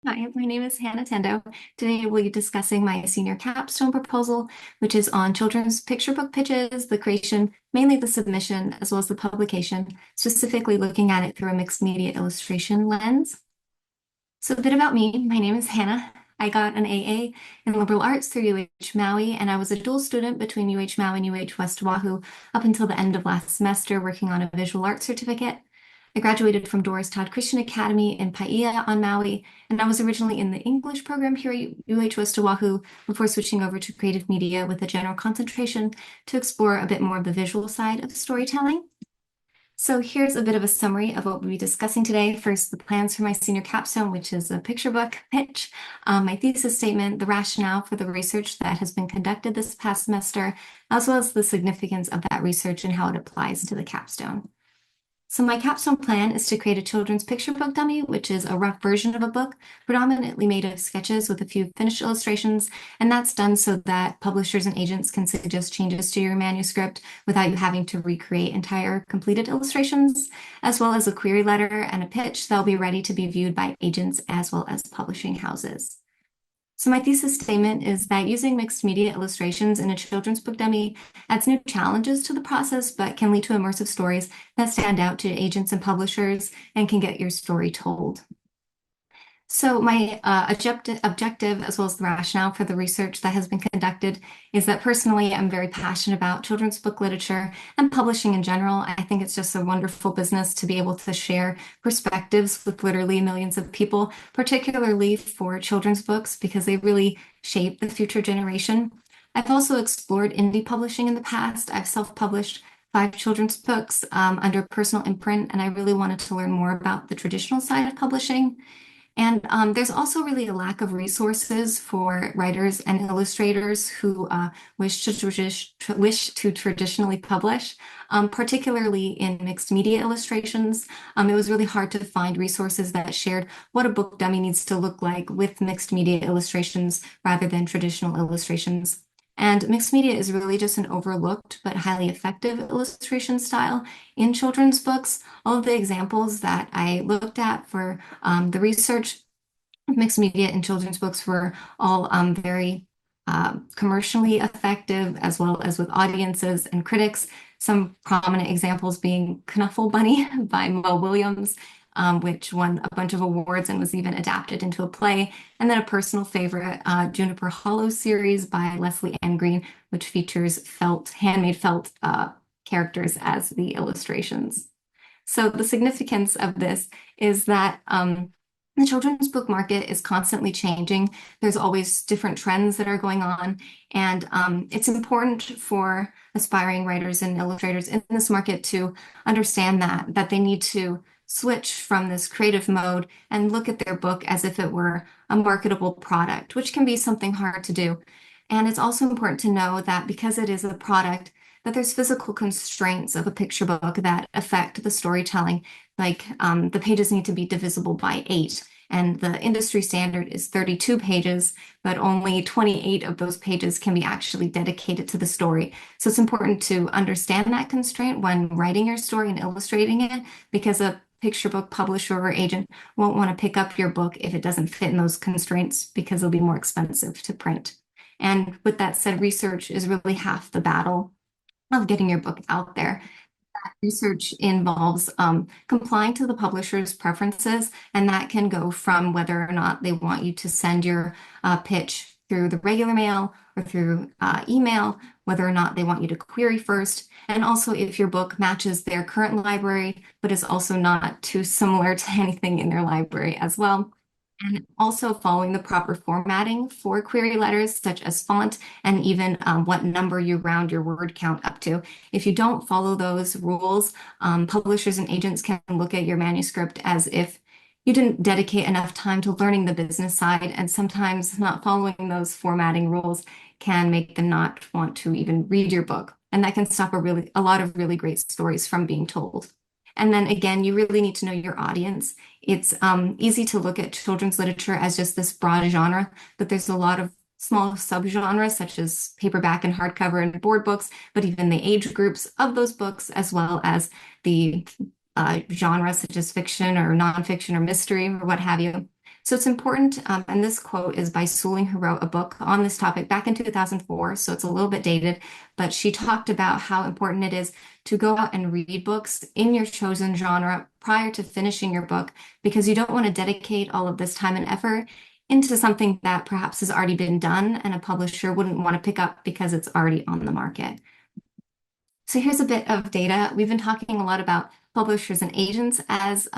Hi, my name is Hannah Tendo. Today we'll be discussing my senior capstone proposal, which is on children's picture book pitches, the creation, mainly the submission, as well as the publication, specifically looking at it through a mixed media illustration lens. So a bit about me, my name is Hannah. I got an AA in liberal arts through UH Maui, and I was a dual student between UH Maui and UH West Oahu up until the end of last semester working on a visual arts certificate. I graduated from Doris Todd Christian Academy in Paia on Maui, and I was originally in the English program here at UH West Oahu before switching over to creative media with a general concentration to explore a bit more of the visual side of storytelling. So here's a bit of a summary of what we'll be discussing today. First, the plans for my senior capstone, which is a picture book pitch, my thesis statement, the rationale for the research that has been conducted this past semester, as well as the significance of that research and how it applies to the capstone. So my capstone plan is to create a children's picture book dummy, which is a rough version of a book, predominantly made of sketches with a few finished illustrations. And that's done so that publishers and agents can suggest changes to your manuscript without you having to recreate entire completed illustrations, as well as a query letter and a pitch that'll be ready to be viewed by agents as well as publishing houses. So my thesis statement is that using mixed media illustrations in a children's book dummy adds new challenges to the process, but can lead to immersive stories that stand out to agents and publishers and can get your story told. So my objective, as well as the rationale for the research that has been conducted, is that personally I'm very passionate about children's book literature and publishing in general. I think it's just a wonderful business to be able to share perspectives with literally millions of people, particularly for children's books, because they really shape the future generation. I've also explored indie publishing in the past. I've self-published 5 children's books under personal imprint, and I really wanted to learn more about the traditional side of publishing. And there's also really a lack of resources for writers and illustrators who wish to traditionally publish, particularly in mixed media illustrations. It was really hard to find resources that shared what a book dummy needs to look like with mixed media illustrations rather than traditional illustrations. And mixed media is really just an overlooked but highly effective illustration style in children's books. All of the examples that I looked at for the research of mixed media in children's books were all very commercially effective, as well as with audiences and critics. Some prominent examples being Knuffle Bunny by Willems, which won a bunch of awards and was even adapted into a play. And then a personal favorite, Juniper Hollow series by Lesley-Anne Green, which features handmade felt characters as the illustrations. So the significance of this is that the children's book market is constantly changing. There's always different trends that are going on, and it's important for aspiring writers and illustrators in this market to understand that they need to switch from this creative mode and look at their book as if it were a marketable product, which can be something hard to do. And it's also important to know that because it is a product, that there's physical constraints of a picture book that affect the storytelling. Like the pages need to be divisible by 8, and the industry standard is 32 pages, but only 28 of those pages can be actually dedicated to the story. So it's important to understand that constraint when writing your story and illustrating it, because a picture book publisher or agent won't want to pick up your book if it doesn't fit in those constraints because it'll be more expensive to print. And with that said, research is really half the battle of getting your book out there. That research involves complying to the publisher's preferences, and that can go from whether or not they want you to send your pitch through the regular mail or through email, whether or not they want you to query first, and also if your book matches their current library, but is also not too similar to anything in their library as well. And also following the proper formatting for query letters, such as font and even what number you round your word count up to. If you don't follow those rules, publishers and agents can look at your manuscript as if you didn't dedicate enough time to learning the business side, and sometimes not following those formatting rules can make them not want to even read your book. And that can stop a lot of really great stories from being told. And then again, you really need to know your audience. It's easy to look at children's literature as just this broad genre, but there's a lot of small subgenres such as paperback and hardcover and board books, but even the age groups of those books, as well as the genres such as fiction or nonfiction or mystery or what have you. So it's important, and this quote is by Suling, who wrote a book on this topic back in 2004, so it's a little bit dated, but she talked about how important it is to go out and read books in your chosen genre prior to finishing your book, because you don't want to dedicate all of this time and effort into something that perhaps has already been done and a publisher wouldn't want to pick up because it's already on the market. So here's a bit of data. We've been talking a lot about publishers and agents as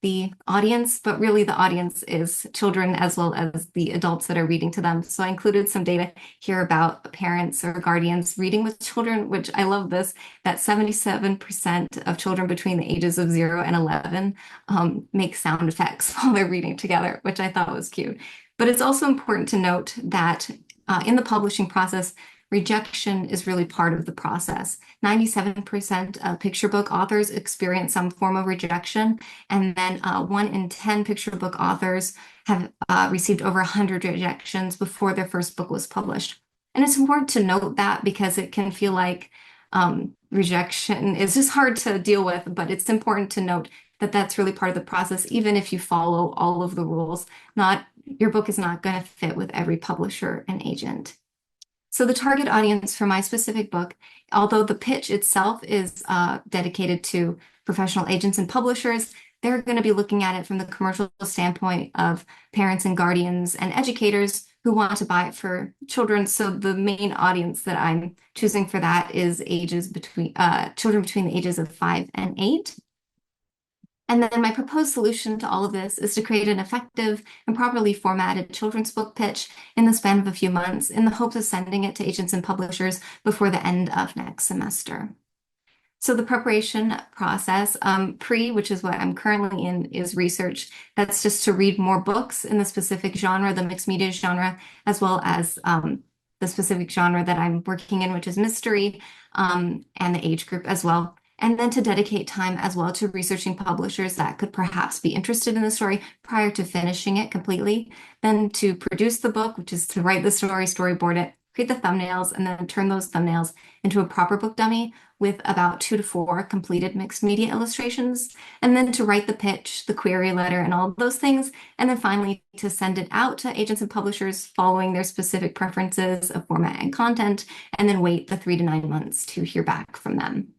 the audience, but really the audience is children as well as the adults that are reading to them. So I included some data here about parents or guardians reading with children, which I love this, that 77% of children between the ages of 0 and 11 make sound effects while they're reading together, which I thought was cute. But it's also important to note that in the publishing process, rejection is really part of the process. 97% of picture book authors experience some form of rejection, and then 1 in 10 picture book authors have received over 100 rejections before their first book was published. And it's important to note that because it can feel like rejection is just hard to deal with, but it's important to note that that's really part of the process, even if you follow all of the rules. Your book is not going to fit with every publisher and agent. So the target audience for my specific book, although the pitch itself is dedicated to professional agents and publishers, they're going to be looking at it from the commercial standpoint of parents and guardians and educators who want to buy it for children. So the main audience that I'm choosing for that is children between the ages of 5 and 8. And then my proposed solution to all of this is to create an effective and properly formatted children's book pitch in the span of a few months in the hopes of sending it to agents and publishers before the end of next semester. So the preparation process, which is what I'm currently in, is research. That's just to read more books in the specific genre, the mixed media genre, as well as the specific genre that I'm working in, which is mystery, and the age group as well. And then to dedicate time as well to researching publishers that could perhaps be interested in the story prior to finishing it completely. Then to produce the book, which is to write the story, storyboard it, create the thumbnails, and then turn those thumbnails into a proper book dummy with about 2 to 4 completed mixed media illustrations. And then to write the pitch, the query letter, and all those things. And then finally to send it out to agents and publishers following their specific preferences of format and content, and then wait the 3 to 9 months to hear back from them.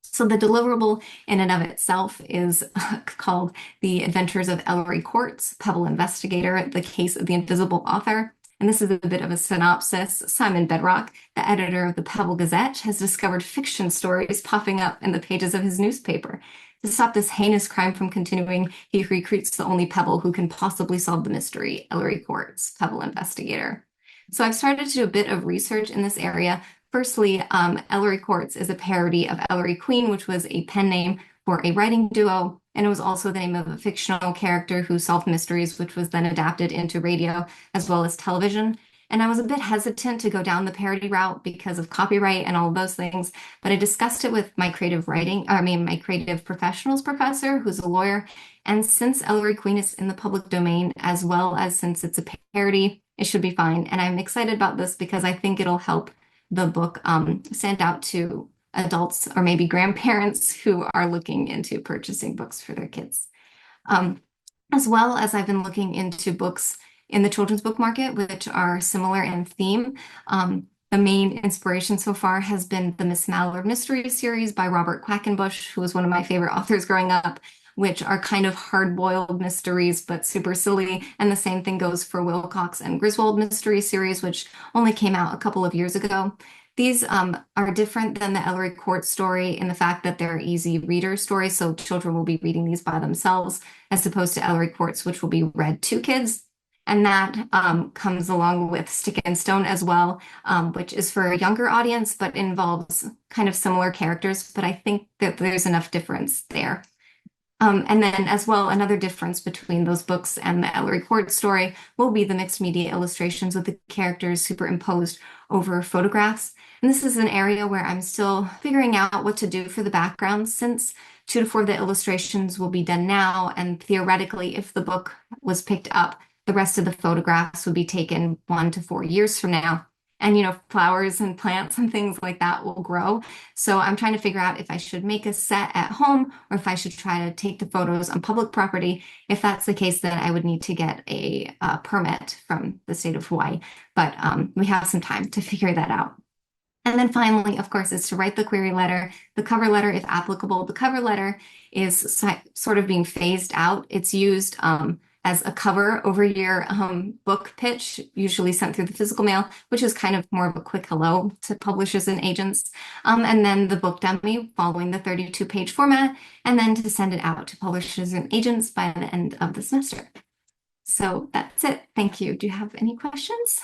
So the deliverable in and of itself is called The Adventures of Ellery Quartz, Pebble Investigator, The Case of the Invisible Author. And this is a bit of a synopsis. Simon Bedrock, the editor of the Pebble Gazette, has discovered fiction stories popping up in the pages of his newspaper. To stop this heinous crime from continuing, he recruits the only Pebble who can possibly solve the mystery, Ellery Quartz, Pebble Investigator. So I've started to do a bit of research in this area. Firstly, Ellery Quartz is a parody of Ellery Queen, which was a pen name for a writing duo, and it was also the name of a fictional character who solved mysteries, which was then adapted into radio as well as television. And I was a bit hesitant to go down the parody route because of copyright and all of those things, but I discussed it with my my creative professionals professor, who's a lawyer. And since Ellery Queen is in the public domain, as well as since it's a parody, it should be fine. And I'm excited about this because I think it'll help the book stand out to adults or maybe grandparents who are looking into purchasing books for their kids. As well as I've been looking into books in the children's book market, which are similar in theme. The main inspiration so far has been the Miss Mallard Mystery series by Robert Quackenbush, who was one of my favorite authors growing up, which are kind of hard-boiled mysteries, but super silly. And the same thing goes for Wilcox and Griswold Mystery series, which only came out a couple of years ago. These are different than the Ellery Quartz story in the fact that they're easy reader stories, so children will be reading these by themselves, as opposed to Ellery Quartz, which will be read to kids. And that comes along with Stick and Stone as well, which is for a younger audience, but involves kind of similar characters. But I think that there's enough difference there. And then as well, another difference between those books and the Ellery Quartz story will be the mixed media illustrations with the characters superimposed over photographs. And this is an area where I'm still figuring out what to do for the background, since 2 to 4 of the illustrations will be done now. And theoretically, if the book was picked up, the rest of the photographs would be taken 1 to 4 years from now. and flowers and plants and things like that will grow. So I'm trying to figure out if I should make a set at home or if I should try to take the photos on public property. If that's the case, then I would need to get a permit from the state of Hawaii. But we have some time to figure that out. And then finally, of course, is to write the query letter, the cover letter, if applicable. The cover letter is sort of being phased out. It's used as a cover over your book pitch, usually sent through the physical mail, which is kind of more of a quick hello to publishers and agents. And then the book dummy following the 32-page format, and then to send it out to publishers and agents by the end of the semester. So that's it. Thank you. Do you have any questions?